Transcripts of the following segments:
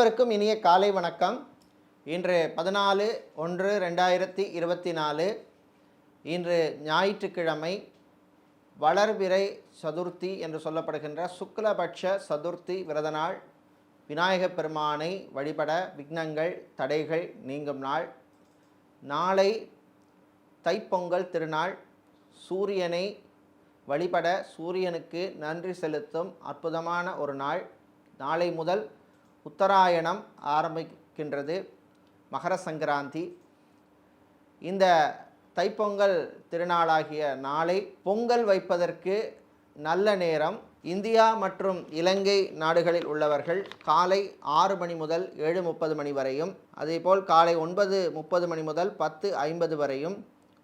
அனைவருக்கும் இனிய காலை வணக்கம். இன்று 14/1/2024 இன்று ஞாயிற்றுக்கிழமை வளர்பிறை சதுர்த்தி என்று சொல்லப்படுகின்ற சுக்லபட்ச சதுர்த்தி விரத நாள். விநாயகப் பெருமானை வழிபட விக்னங்கள் தடைகள் நீங்கும் நாள். நாளை தைப்பொங்கல் திருநாள். சூரியனை வழிபட சூரியனுக்கு நன்றி செலுத்தும் அற்புதமான ஒரு நாள். நாளை முதல் உத்தராயணம் ஆரம்பிக்கின்றது, மகர சங்கராந்தி. இந்த தைப்பொங்கல் திருநாளாகிய நாளை பொங்கல் வைப்பதற்கு நல்ல நேரம். இந்தியா மற்றும் இலங்கை நாடுகளில் உள்ளவர்கள் காலை 6 மணி முதல் 7:30 மணி வரையும், அதேபோல் காலை 9:30 மணி முதல் 10:50 வரையும்,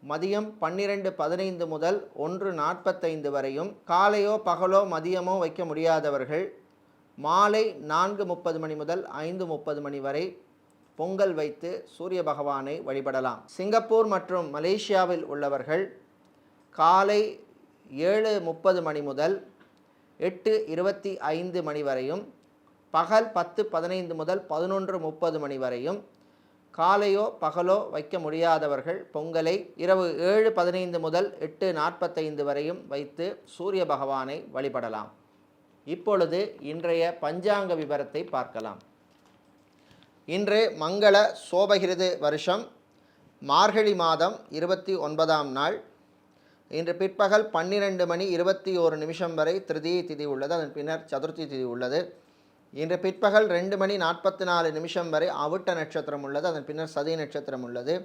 மதியம் 12:15 முதல் 1:45 வரையும், காலையோ பகலோ மதியமோ வைக்க முடியாதவர்கள் மாலை 4:30 மணி முதல் 5:30 மணி வரை பொங்கல் வைத்து சூரிய பகவானை வழிபடலாம். சிங்கப்பூர் மற்றும் மலேசியாவில் உள்ளவர்கள் காலை 7:30 மணி முதல் 8:25 மணி வரையும், பகல் 10:15 முதல் 11:30 மணி வரையும், காலையோ பகலோ வைக்க முடியாதவர்கள் பொங்கலை இரவு 7:15 முதல் 8:45 வரையும் வைத்து சூரிய பகவானை வழிபடலாம். இப்பொழுது இன்றைய பஞ்சாங்க விவரத்தை பார்க்கலாம். இன்று மங்கள சோபகிருது வருஷம் மார்கழி மாதம் 29ஆம் நாள். இன்று பிற்பகல் 12:21 வரை திருதியை திதி உள்ளது. அதன் பின்னர் சதுர்த்தி திதி உள்ளது. இன்று பிற்பகல் 2:44 வரை அவிட்ட நட்சத்திரம் உள்ளது. அதன் பின்னர் சதி நட்சத்திரம் உள்ளது.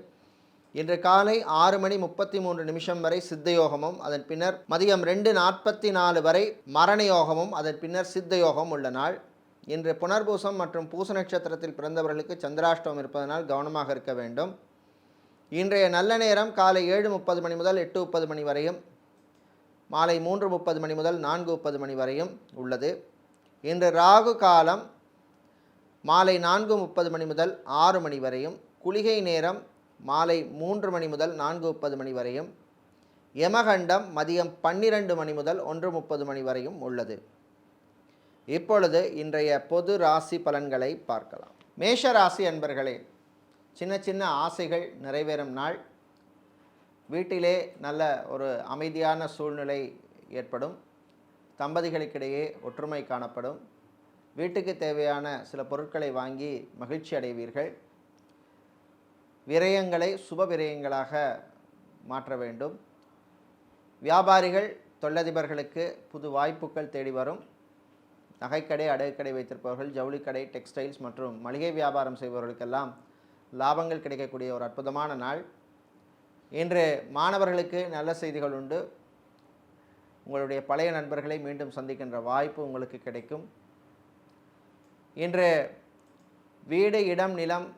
இன்று காலை 6:33 வரை சித்தயோகமும், அதன் பின்னர் மதியம் 2:44 வரை மரண யோகமும், அதன் பின்னர் சித்த யோகம் உள்ள நாள். இன்று புனர்பூசம் மற்றும் பூச நட்சத்திரத்தில் பிறந்தவர்களுக்கு சந்திராஷ்டமம் இருப்பதனால் கவனமாக இருக்க வேண்டும். இன்றைய நல்ல நேரம் காலை 7:30 மணி முதல் 8:30 மணி வரையும், மாலை 3:30 மணி முதல் 4:30 மணி வரையும் உள்ளது. இன்று ராகு காலம் மாலை 4:30 மணி முதல் 6 மணி வரையும், குளிகை நேரம் மாலை 3 மணி முதல் 4:30 மணி வரையும், யமகண்டம் மதியம் 12 மணி முதல் 1:30 மணி வரையும் உள்ளது. இப்பொழுது இன்றைய பொது ராசி பலன்களை பார்க்கலாம். மேஷ ராசி அன்பர்களே, சின்ன சின்ன ஆசைகள் நிறைவேறும் நாள். வீட்டிலே நல்ல ஒரு அமைதியான சூழ்நிலை ஏற்படும். தம்பதிகளுக்கிடையே ஒற்றுமை காணப்படும். வீட்டுக்கு தேவையான சில பொருட்களை வாங்கி மகிழ்ச்சி அடைவீர்கள். விரயங்களை சுப விரயங்களாக மாற்ற வேண்டும். வியாபாரிகள் தொழிலதிபர்களுக்கு புது வாய்ப்புகள் தேடி வரும். நகைக்கடை அடகுக்கடை வைத்திருப்பவர்கள், ஜவுளிக்கடை, டெக்ஸ்டைல்ஸ் மற்றும் மளிகை வியாபாரம் செய்பவர்களுக்கெல்லாம் லாபங்கள் கிடைக்கக்கூடிய ஒரு அற்புதமான நாள். இன்று மாணவர்களுக்கு நல்ல செய்திகள் உண்டு. உங்களுடைய பழைய நண்பர்களை மீண்டும் சந்திக்கின்ற வாய்ப்பு உங்களுக்கு கிடைக்கும். இன்று வீடு, இடம், நிலம்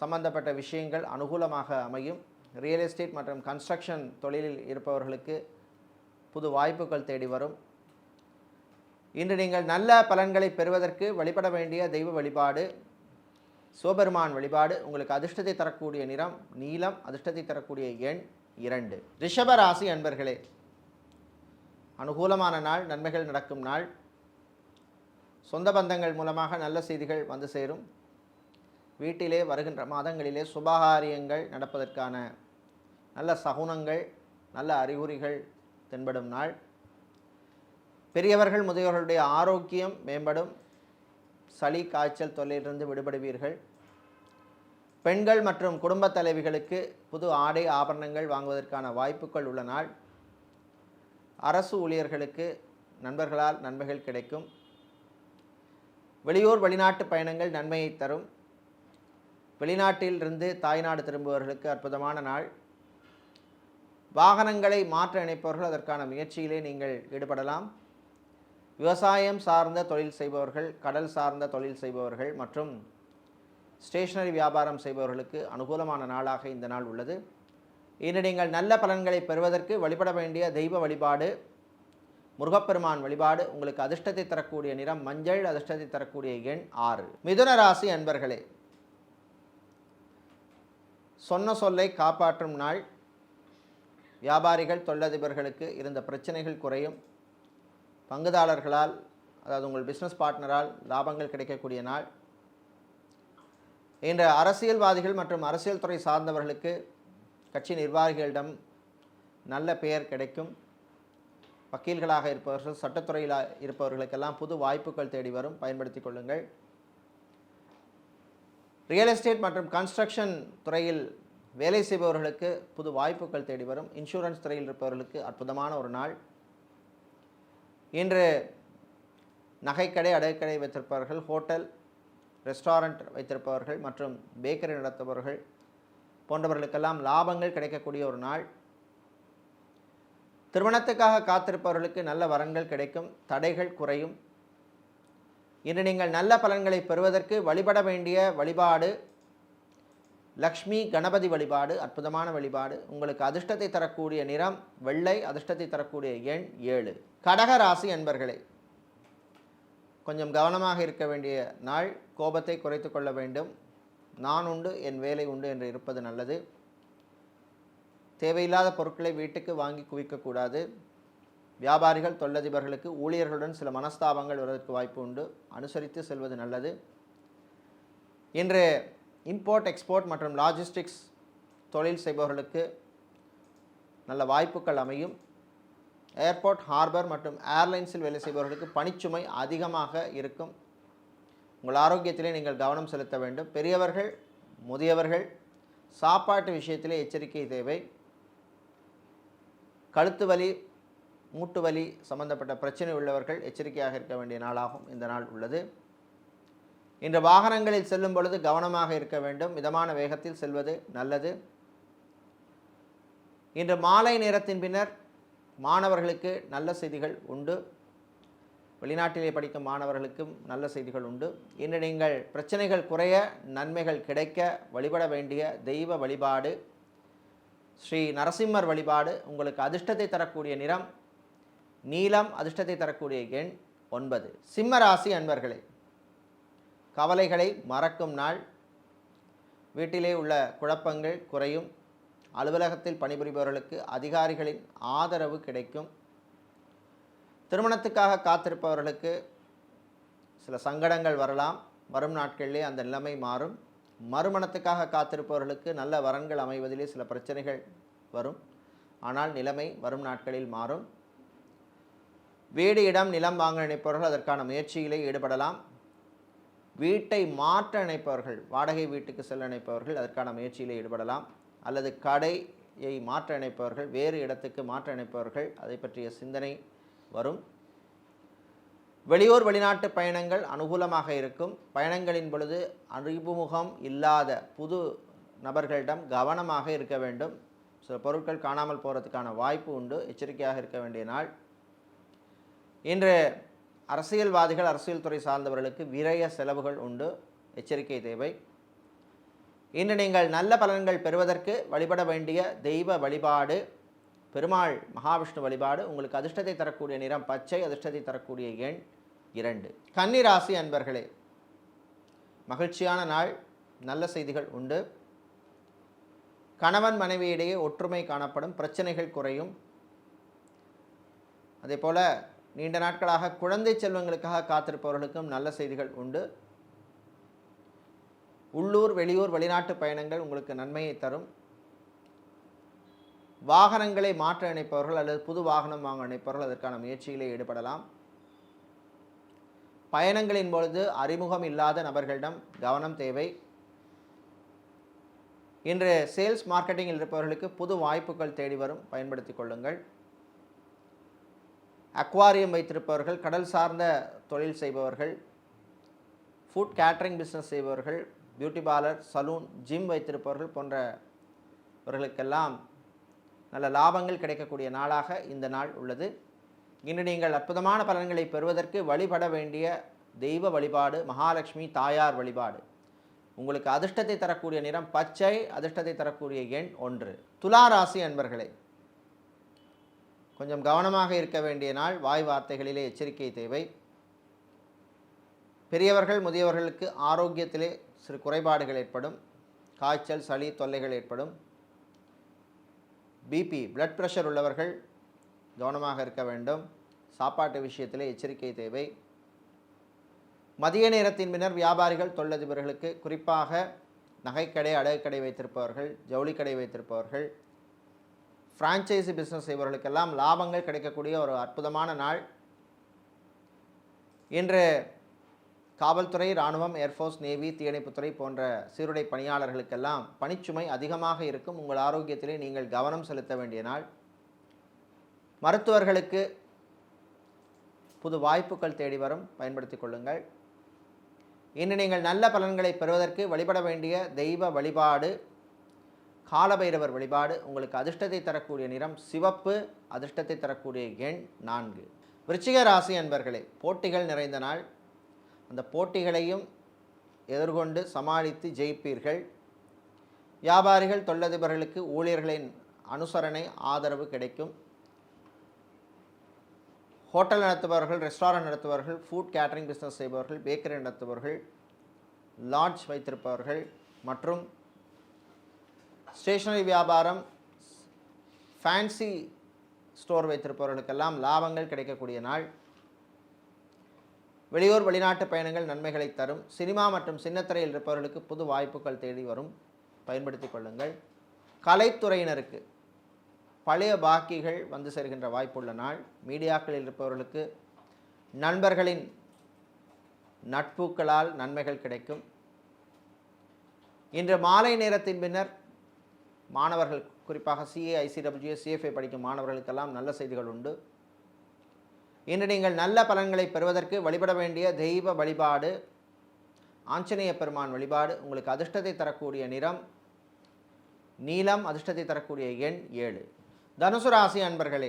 சம்பந்தப்பட்ட விஷயங்கள் அனுகூலமாக அமையும். ரியல் எஸ்டேட் மற்றும் கன்ஸ்ட்ரக்ஷன் தொழிலில் இருப்பவர்களுக்கு புது வாய்ப்புகள் தேடி வரும். இன்று நீங்கள் நல்ல பலன்களை பெறுவதற்கு வழிபட வேண்டிய தெய்வ வழிபாடு சிவபெருமான் வழிபாடு. உங்களுக்கு அதிர்ஷ்டத்தை தரக்கூடிய நிறம் நீலம், அதிர்ஷ்டத்தை தரக்கூடிய எண் 2. ரிஷப ராசி அன்பர்களே, அனுகூலமான நாள், நன்மைகள் நடக்கும் நாள். சொந்த பந்தங்கள் மூலமாக நல்ல செய்திகள் வந்து சேரும். வீட்டிலே வருகின்ற மாதங்களிலே சுபகாரியங்கள் நடப்பதற்கான நல்ல சகுனங்கள், நல்ல அறிகுறிகள் தென்படும் நாள். பெரியவர்கள் முதியவர்களுடைய ஆரோக்கியம் மேம்படும். சளி காய்ச்சல் தொல்லையிலிருந்து விடுபடுவீர்கள். பெண்கள் மற்றும் குடும்ப தலைவிகளுக்கு புது ஆடை ஆபரணங்கள் வாங்குவதற்கான வாய்ப்புகள் உள்ள நாள். அரசு ஊழியர்களுக்கு நண்பர்களால் நன்மைகள் கிடைக்கும். வெளியூர் வெளிநாட்டு பயணங்கள் நன்மையை தரும். வெளிநாட்டிலிருந்து தாய்நாடு திரும்புபவர்களுக்கு அற்புதமான நாள். வாகனங்களை மாற்ற நினைப்பவர்கள் அதற்கான முயற்சியிலே நீங்கள் ஈடுபடலாம். விவசாயம் சார்ந்த தொழில் செய்பவர்கள், கடல் சார்ந்த தொழில் செய்பவர்கள் மற்றும் ஸ்டேஷனரி வியாபாரம் செய்பவர்களுக்கு அனுகூலமான நாளாக இந்த நாள் உள்ளது. இன்று நீங்கள் நல்ல பலன்களை பெறுவதற்கு வழிபட வேண்டிய தெய்வ வழிபாடு முருகப்பெருமான் வழிபாடு. உங்களுக்கு அதிர்ஷ்டத்தை தரக்கூடிய நிறம் மஞ்சள், அதிர்ஷ்டத்தை தரக்கூடிய எண் 6. மிதுன ராசி அன்பர்களே, சொன்ன சொல்லை காப்பாற்றும் நாள். வியாபாரிகள் தொழிலதிபர்களுக்கு இருந்த பிரச்சனைகள் குறையும். பங்குதாரர்களால், அதாவது உங்கள் பிஸ்னஸ் பார்ட்னரால் லாபங்கள் கிடைக்கக்கூடிய நாள். இன்று அரசியல்வாதிகள் மற்றும் அரசியல் துறை சார்ந்தவர்களுக்கு கட்சி நிர்வாகிகளிடம் நல்ல பெயர் கிடைக்கும். வக்கீல்களாக இருப்பவர்கள், சட்டத்துறையில் இருப்பவர்களுக்கெல்லாம் புது வாய்ப்புகள் தேடி வரும், பயன்படுத்தி கொள்ளுங்கள். ரியல் எஸ்டேட் மற்றும் கன்ஸ்ட்ரக்ஷன் துறையில் வேலை செய்பவர்களுக்கு புது வாய்ப்புகள் தேடி வரும். இன்சூரன்ஸ் துறையில் இருப்பவர்களுக்கு அற்புதமான ஒரு நாள். இன்று நகைக்கடை, அடகுக்கடை வைத்திருப்பவர்கள், ஹோட்டல், ரெஸ்டாரண்ட் வைத்திருப்பவர்கள் மற்றும் பேக்கரி நடத்துபவர்கள் போன்றவர்களுக்கெல்லாம் லாபங்கள் கிடைக்கக்கூடிய ஒரு நாள். திருமணத்துக்காக காத்திருப்பவர்களுக்கு நல்ல வரன்கள் கிடைக்கும், தடைகள் குறையும். இன்று நீங்கள் நல்ல பலன்களை பெறுவதற்கு வழிபட வேண்டிய வழிபாடு லக்ஷ்மி கணபதி வழிபாடு, அற்புதமான வழிபாடு. உங்களுக்கு அதிர்ஷ்டத்தை தரக்கூடிய நிறம் வெள்ளை, அதிர்ஷ்டத்தை தரக்கூடிய எண் 7. கடக ராசி அன்பர்களே, கொஞ்சம் கவனமாக இருக்க வேண்டிய நாள். கோபத்தை குறைத்து கொள்ள வேண்டும். நான் உண்டு என் வேலை உண்டு என்று இருப்பது நல்லது. தேவையில்லாத பொருட்களை வீட்டுக்கு வாங்கி குவிக்கக்கூடாது. வியாபாரிகள், தொழிலதிபர்களுக்கு ஊழியர்களுடன் சில மனஸ்தாபங்கள் வருவதற்கு வாய்ப்பு உண்டு. அனுசரித்து செல்வது நல்லது. இன்று இம்போர்ட், எக்ஸ்போர்ட் மற்றும் லாஜிஸ்டிக்ஸ் தொழில் செய்பவர்களுக்கு நல்ல வாய்ப்புகள் அமையும். ஏர்போர்ட், ஹார்பர் மற்றும் ஏர்லைன்ஸில் வேலை செய்பவர்களுக்கு பணிச்சுமை அதிகமாக இருக்கும். உங்கள் ஆரோக்கியத்திலே நீங்கள் கவனம் செலுத்த வேண்டும். பெரியவர்கள், முதியவர்கள், சாப்பாட்டு விஷயத்திலே எச்சரிக்கை தேவை. கழுத்து வலி, மூட்டு வலி சம்பந்தப்பட்ட பிரச்சனை உள்ளவர்கள் எச்சரிக்கையாக இருக்க வேண்டிய நாளாகும் இந்த நாள் உள்ளது. இன்று வாகனங்களில் செல்லும் பொழுது கவனமாக இருக்க வேண்டும். மிதமான வேகத்தில் செல்வது நல்லது. இன்று மாலை நேரத்தின் பின்னர் மாணவர்களுக்கு நல்ல செய்திகள் உண்டு. வெளிநாட்டிலே படிக்கும் மாணவர்களுக்கும் நல்ல செய்திகள் உண்டு. இன்று நீங்கள் பிரச்சனைகள் குறைய, நன்மைகள் கிடைக்க வழிபட வேண்டிய தெய்வ வழிபாடு ஸ்ரீ நரசிம்மர் வழிபாடு. உங்களுக்கு அதிர்ஷ்டத்தை தரக்கூடிய நிறம் நீலம், அதிர்ஷ்டத்தை தரக்கூடிய எண் 9. சிம்ம ராசி அன்பர்களே, கவலைகளை மறக்கும் நாள். வீட்டிலே உள்ள குழப்பங்கள் குறையும். அலுவலகத்தில் பணிபுரிபவர்களுக்கு அதிகாரிகளின் ஆதரவு கிடைக்கும். திருமணத்துக்காக காத்திருப்பவர்களுக்கு சில சங்கடங்கள் வரலாம். வரும் நாட்களிலே அந்த நிலைமை மாறும். மறுமணத்துக்காக காத்திருப்பவர்களுக்கு நல்ல வரன்கள் அமைவதிலே சில பிரச்சனைகள் வரும். ஆனால் நிலைமை வரும் நாட்களில் மாறும். வீடு, இடம், நிலம் வாங்க நினைப்பவர்கள் அதற்கான முயற்சியிலே ஈடுபடலாம். வீட்டை மாற்ற நினைப்பவர்கள், வாடகை வீட்டுக்கு செல்ல நினைப்பவர்கள் அதற்கான முயற்சியிலே ஈடுபடலாம். அல்லது கடையை மாற்ற நினைப்பவர்கள், வேறு இடத்துக்கு மாற்ற நினைப்பவர்கள் அதை பற்றிய சிந்தனை வரும். வெளியூர், வெளிநாட்டு பயணங்கள் அனுகூலமாக இருக்கும். பயணங்களின் பொழுது அறிமுகம் இல்லாத புது நபர்களிடம் கவனமாக இருக்க வேண்டும். சில பொருட்கள் காணாமல் போகிறதுக்கான வாய்ப்பு உண்டு. எச்சரிக்கையாக இருக்க வேண்டிய நாள். இன்று அரசியல்வாதிகள், அரசியல் துறை சார்ந்தவர்களுக்கு விரய செலவுகள் உண்டு. எச்சரிக்கை தேவை. இன்று நீங்கள் நல்ல பலன்கள் பெறுவதற்கு வழிபட வேண்டிய தெய்வ வழிபாடு பெருமாள் மகாவிஷ்ணு வழிபாடு. உங்களுக்கு அதிர்ஷ்டத்தை தரக்கூடிய நிறம் பச்சை, அதிர்ஷ்டத்தை தரக்கூடிய எண் 2. கன்னி ராசி அன்பர்களே, மகிழ்ச்சியான நாள். நல்ல செய்திகள் உண்டு. கணவன் மனைவியிடையே ஒற்றுமை காணப்படும். பிரச்சனைகள் குறையும். அதேபோல் நீண்ட நாட்களாக குழந்தை செல்வங்களுக்காக காத்திருப்பவர்களுக்கும் நல்ல செய்திகள் உண்டு. உள்ளூர், வெளியூர், வெளிநாட்டு பயணங்கள் உங்களுக்கு நன்மையை தரும். வாகனங்களை மாற்ற நினைப்பவர்கள் அல்லது புது வாகனம் வாங்க நினைப்பவர்கள் அதற்கான முயற்சியிலே ஈடுபடலாம். பயணங்களின் பொழுது அறிமுகம் இல்லாத நபர்களிடம் கவனம் தேவை. இன்று சேல்ஸ் மார்க்கெட்டிங்கில் இருப்பவர்களுக்கு புது வாய்ப்புகள் தேடி வரும், பயன்படுத்தி கொள்ளுங்கள். அக்வாரியம் வைத்திருப்பவர்கள், கடல் சார்ந்த தொழில் செய்பவர்கள், ஃபுட் கேட்டரிங் பிஸ்னஸ் செய்பவர்கள், பியூட்டி பார்லர், சலூன், ஜிம் வைத்திருப்பவர்கள் போன்றவர்களுக்கெல்லாம் நல்ல லாபங்கள் கிடைக்கக்கூடிய நாளாக இந்த நாள் உள்ளது. இன்று நீங்கள் அற்புதமான பலன்களை பெறுவதற்கு வழிபட வேண்டிய தெய்வ வழிபாடு மகாலட்சுமி தாயார் வழிபாடு. உங்களுக்கு அதிர்ஷ்டத்தை தரக்கூடிய நிறம் பச்சை, அதிர்ஷ்டத்தை தரக்கூடிய எண் 1. துலா ராசி அன்பர்களே, கொஞ்சம் கவனமாக இருக்க வேண்டிய நாள். வாய் வார்த்தைகளிலே எச்சரிக்கை தேவை. பெரியவர்கள், முதியவர்களுக்கு ஆரோக்கியத்திலே சிறு குறைபாடுகள் ஏற்படும். காய்ச்சல், சளி தொல்லைகள் ஏற்படும். பிபி, பிளட் ப்ரெஷர் உள்ளவர்கள் கவனமாக இருக்க வேண்டும். சாப்பாட்டு விஷயத்திலே எச்சரிக்கை தேவை. மதிய நேரத்தின் பின்னர் வியாபாரிகள், தொழிலதிபர்களுக்கு குறிப்பாக நகைக்கடை, அடகுக்கடை வைத்திருப்பவர்கள், ஜவுளிக்கடை வைத்திருப்பவர்கள், ஃப்ரான்ச்சைசி பிஸ்னஸ் செய்பவர்களுக்கெல்லாம் லாபங்கள் கிடைக்கக்கூடிய ஒரு அற்புதமான நாள். இன்று காவல்துறை, இராணுவம், ஏர்ஃபோர்ஸ், நேவி, தீயணைப்புத்துறை போன்ற சீருடை பணியாளர்களுக்கெல்லாம் பணிச்சுமை அதிகமாக இருக்கும். உங்கள் ஆரோக்கியத்திலே நீங்கள் கவனம் செலுத்த வேண்டிய நாள். மருத்துவர்களுக்கு புது வாய்ப்புகள் தேடி வரும், பயன்படுத்திக் கொள்ளுங்கள். இன்று நீங்கள் நல்ல பலன்களை பெறுவதற்கு வழிபட வேண்டிய தெய்வ வழிபாடு காலபைரவர் வழிபாடு. உங்களுக்கு அதிர்ஷ்டத்தை தரக்கூடிய நிறம் சிவப்பு, அதிர்ஷ்டத்தை தரக்கூடிய எண் 4. விருச்சிக ராசி அன்பர்களே, போட்டிகள் நிறைந்த நாள். அந்த போட்டிகளையும் எதிர்கொண்டு சமாளித்து ஜெயிப்பீர்கள். வியாபாரிகள், தொழிலதிபர்களுக்கு ஊழியர்களின் அனுசரணை, ஆதரவு கிடைக்கும். ஹோட்டல் நடத்துபவர்கள், ரெஸ்டாரண்ட் நடத்துபவர்கள், ஃபுட் கேட்டரிங் பிஸ்னஸ் செய்பவர்கள், பேக்கரி நடத்துபவர்கள், லாட்ஜ் வைத்திருப்பவர்கள் மற்றும் ஸ்டேஷனரி வியாபாரம், ஃபேன்சி ஸ்டோர் வைத்திருப்பவர்களுக்கெல்லாம் லாபங்கள் கிடைக்கக்கூடிய நாள். வெளியூர் வெளிநாட்டு பயணங்கள் நன்மைகளை தரும். சினிமா மற்றும் சின்னத்திரையில் இருப்பவர்களுக்கு புது வாய்ப்புகள் தேடி வரும், பயன்படுத்திக் கொள்ளுங்கள். கலைத்துறையினருக்கு பழைய பாக்கிகள் வந்து சேர்கின்ற வாய்ப்புள்ள நாள். மீடியாக்களில் இருப்பவர்களுக்கு நண்பர்களின் நட்புகளால் நன்மைகள் கிடைக்கும். இன்று மாலை நேரத்தின் பின்னர் மாணவர்கள், குறிப்பாக சிஏ, ICWS, CFA படிக்கும் மாணவர்களுக்கெல்லாம் நல்ல செய்திகள் உண்டு. இன்று நீங்கள் நல்ல பலன்களை பெறுவதற்கு வழிபட வேண்டிய தெய்வ வழிபாடு ஆஞ்சநேய பெருமான் வழிபாடு. உங்களுக்கு அதிர்ஷ்டத்தை தரக்கூடிய நிறம் நீலம், அதிர்ஷ்டத்தை தரக்கூடிய எண் 7. தனுசு ராசி அன்பர்களே,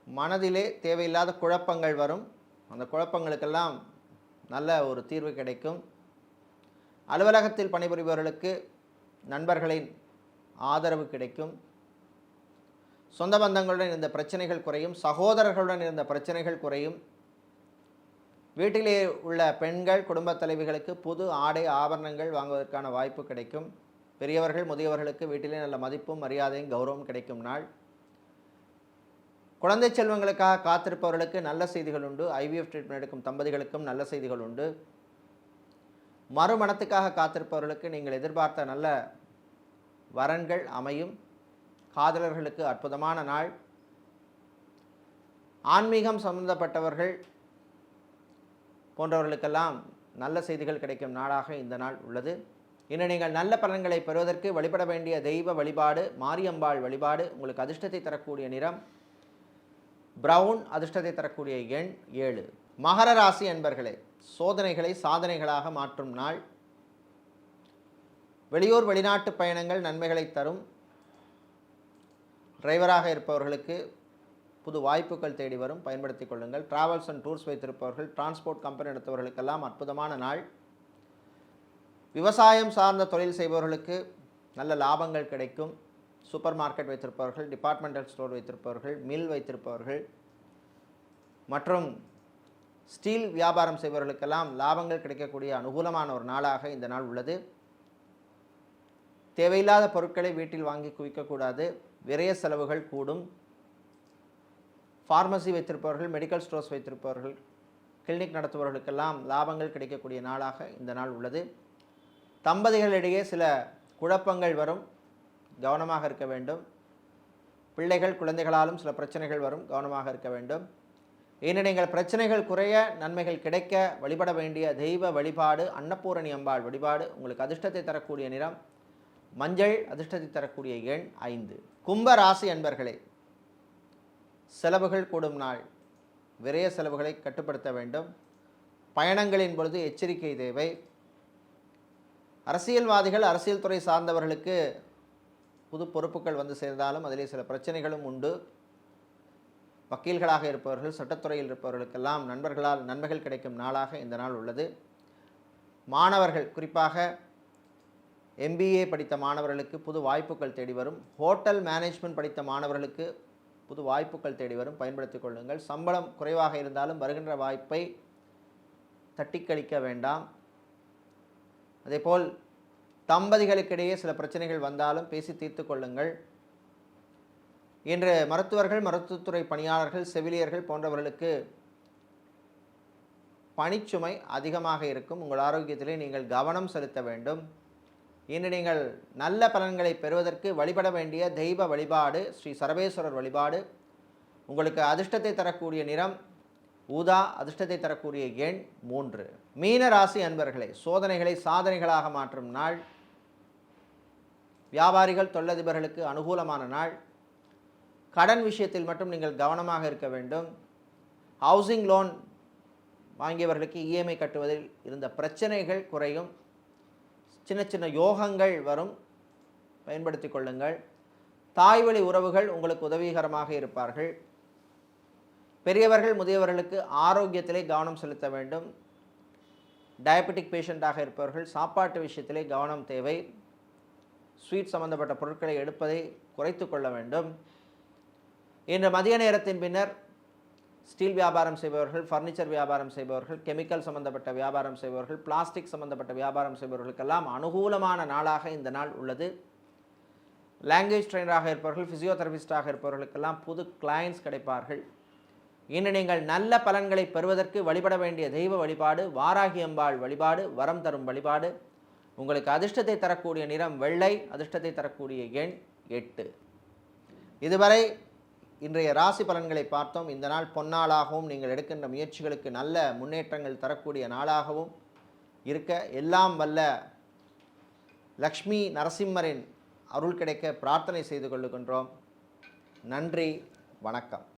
மனதிலே தேவையில்லாத குழப்பங்கள் வரும். அந்த குழப்பங்களுக்கெல்லாம் நல்ல ஒரு தீர்வு கிடைக்கும். அலுவலகத்தில் பணிபுரிபவர்களுக்கு நண்பர்களின் ஆதரவு கிடைக்கும். சொந்த பந்தங்களுடன் இருந்த பிரச்சனைகள் குறையும். சகோதரர்களுடன் இருந்த பிரச்சனைகள் குறையும். வீட்டிலே உள்ள பெண்கள், குடும்பத் தலைவிகளுக்கு புது ஆடை ஆபரணங்கள் வாங்குவதற்கான வாய்ப்பு கிடைக்கும். பெரியவர்கள், முதியவர்களுக்கு வீட்டிலே நல்ல மதிப்பும் மரியாதையும் கௌரவம் கிடைக்கும் நாள். குழந்தை செல்வங்களுக்காக காத்திருப்பவர்களுக்கு நல்ல செய்திகள் உண்டு. IVF ட்ரீட்மெண்ட் எடுக்கும் தம்பதிகளுக்கும் நல்ல செய்திகள் உண்டு. மறுமணத்துக்காக காத்திருப்பவர்களுக்கு நீங்கள் எதிர்பார்த்த நல்ல வரன்கள் அமையும். காதலர்களுக்கு அற்புதமான நாள். ஆன்மீகம் சம்பந்தப்பட்டவர்கள் போன்றவர்களுக்கெல்லாம் நல்ல செய்திகள் கிடைக்கும் நாளாக இந்த நாள் உள்ளது. இன்று நீங்கள் நல்ல பலன்களை பெறுவதற்கு வழிபட வேண்டிய தெய்வ வழிபாடு மாரியம்பாள் வழிபாடு. உங்களுக்கு அதிர்ஷ்டத்தை தரக்கூடிய நிறம் பிரவுன், அதிர்ஷ்டத்தை தரக்கூடிய எண் 7. மகர ராசி என்பர்களே, சோதனைகளை சாதனைகளாக மாற்றும் நாள். வெளியூர் வெளிநாட்டு பயணங்கள் நன்மைகளை தரும். டிரைவராக இருப்பவர்களுக்கு புது வாய்ப்புகள் தேடி வரும், பயன்படுத்திக் கொள்ளுங்கள். டிராவல்ஸ் அண்ட் டூர்ஸ் வைத்திருப்பவர்கள், டிரான்ஸ்போர்ட் கம்பெனி நடத்துபவர்களுக்கெல்லாம் அற்புதமான நாள். விவசாயம் சார்ந்த தொழில் செய்பவர்களுக்கு நல்ல லாபங்கள் கிடைக்கும். சூப்பர் மார்க்கெட் வைத்திருப்பவர்கள், டிபார்ட்மெண்டல் ஸ்டோர் வைத்திருப்பவர்கள், மில் வைத்திருப்பவர்கள் மற்றும் ஸ்டீல் வியாபாரம் செய்பவர்களுக்கெல்லாம் லாபங்கள் கிடைக்கக்கூடிய அனுகூலமான ஒரு நாளாக இந்த நாள் உள்ளது. தேவையில்லாத பொருட்களை வீட்டில் வாங்கி குவிக்கக்கூடாது. விரைய செலவுகள் கூடும். ஃபார்மசி வைத்திருப்பவர்கள், மெடிக்கல் ஸ்டோர்ஸ் வைத்திருப்பவர்கள், கிளினிக் நடத்துபவர்களுக்கெல்லாம் லாபங்கள் கிடைக்கக்கூடிய நாளாக இந்த நாள் உள்ளது. தம்பதிகளிடையே சில குழப்பங்கள் வரும், கவனமாக இருக்க வேண்டும். பிள்ளைகள், குழந்தைகளாலும் சில பிரச்சனைகள் வரும், கவனமாக இருக்க வேண்டும். இன்று நீங்கள் பிரச்சனைகள் குறைய, நன்மைகள் கிடைக்க வழிபட வேண்டிய தெய்வ வழிபாடு அன்னபூரணி அம்பாள் வழிபாடு. உங்களுக்கு அதிர்ஷ்டத்தை தரக்கூடிய நிறம் மஞ்சள், அதிர்ஷ்டத்தை தரக்கூடிய எண் 5. கும்ப ராசி அன்பர்களே, செலவுகள் கூடும் நாள். விரைய செலவுகளை கட்டுப்படுத்த வேண்டும். பயணங்களின் பொழுது எச்சரிக்கை தேவை. அரசியல்வாதிகள், அரசியல் துறை சார்ந்தவர்களுக்கு புது பொறுப்புகள் வந்து சேர்ந்தாலும் அதிலே சில பிரச்சனைகளும் உண்டு. வக்கீல்களாக இருப்பவர்கள், சட்டத்துறையில் இருப்பவர்களுக்கெல்லாம் நண்பர்களால் நன்மைகள் கிடைக்கும் நாளாக இந்த நாள் உள்ளது. மாணவர்கள், குறிப்பாக MBA படித்த மாணவர்களுக்கு புது வாய்ப்புகள் தேடி வரும். ஹோட்டல் மேனேஜ்மெண்ட் படித்த மாணவர்களுக்கு புது வாய்ப்புகள் தேடி வரும், பயன்படுத்திக் கொள்ளுங்கள். சம்பளம் குறைவாக இருந்தாலும் வருகின்ற வாய்ப்பை தட்டி கழிக்க வேண்டாம். அதேபோல் தம்பதிகளுக்கிடையே சில பிரச்சனைகள் வந்தாலும் பேசி தீர்த்து கொள்ளுங்கள். இன்று மருத்துவர்கள், மருத்துவத்துறை பணியாளர்கள், செவிலியர்கள் போன்றவர்களுக்கு பணிச்சுமை அதிகமாக இருக்கும். உங்கள் ஆரோக்கியத்திலே நீங்கள் கவனம் செலுத்த வேண்டும். இன்று நீங்கள் நல்ல பலன்களை பெறுவதற்கு வழிபட வேண்டிய தெய்வ வழிபாடு ஸ்ரீ சர்வேஸ்வரர் வழிபாடு. உங்களுக்கு அதிர்ஷ்டத்தை தரக்கூடிய நிறம் ஊதா, அதிர்ஷ்டத்தை தரக்கூடிய எண் 3. மீன ராசி அன்பர்களே, சோதனைகளை சாதனைகளாக மாற்றும் நாள். வியாபாரிகள் தொழிலதிபர்களுக்கு அனுகூலமான நாள். கடன் விஷயத்தில் மட்டும் நீங்கள் கவனமாக இருக்க வேண்டும். ஹவுசிங் லோன் வாங்கியவர்களுக்கு இஎம்ஐ கட்டுவதில் இருந்த பிரச்சனைகள் குறையும். சின்ன சின்ன யோகங்கள் வரும், பயன்படுத்தி கொள்ளுங்கள். தாய்வழி உறவுகள் உங்களுக்கு உதவிகரமாக இருப்பார்கள். பெரியவர்கள் முதியவர்களுக்கு ஆரோக்கியத்திலே கவனம் செலுத்த வேண்டும். டயபெட்டிக் பேஷண்ட்டாக இருப்பவர்கள் சாப்பாட்டு விஷயத்திலே கவனம் தேவை. ஸ்வீட் சம்பந்தப்பட்ட பொருட்களை எடுப்பதை குறைத்து கொள்ள வேண்டும். இன்று மதிய நேரத்தின் பின்னர் ஸ்டீல் வியாபாரம் செய்பவர்கள், ஃபர்னிச்சர் வியாபாரம் செய்பவர்கள், கெமிக்கல் சம்பந்தப்பட்ட வியாபாரம் செய்பவர்கள், பிளாஸ்டிக் சம்பந்தப்பட்ட வியாபாரம் செய்பவர்களுக்கெல்லாம் அனுகூலமான நாளாக இந்த நாள் உள்ளது. லாங்குவேஜ் ட்ரெயினராக இருப்பவர்கள், ஃபிசியோதெரபிஸ்டாக இருப்பவர்களுக்கெல்லாம் புது கிளையன்ட்ஸ் கிடைப்பார்கள். இன்று நீங்கள் நல்ல பலன்களை பெறுவதற்கு வழிபட வேண்டிய தெய்வ வழிபாடு வாராகி அம்பாள் வழிபாடு, வரம் தரும் வழிபாடு. உங்களுக்கு அதிர்ஷ்டத்தை தரக்கூடிய நிறம் வெள்ளை, அதிர்ஷ்டத்தை தரக்கூடிய எண் 8. இதுவரை இன்றைய ராசி பலன்களை பார்த்தோம். இந்த நாள் பொன்னாளாகவும் நீங்கள் எடுக்கின்ற முயற்சிகளுக்கு நல்ல முன்னேற்றங்கள் தரக்கூடிய நாளாகவும் இருக்க எல்லாம் வல்ல லக்ஷ்மி நரசிம்மரின் அருள் கிடைக்க பிரார்த்தனை செய்து கொள்ளுகின்றோம். நன்றி, வணக்கம்.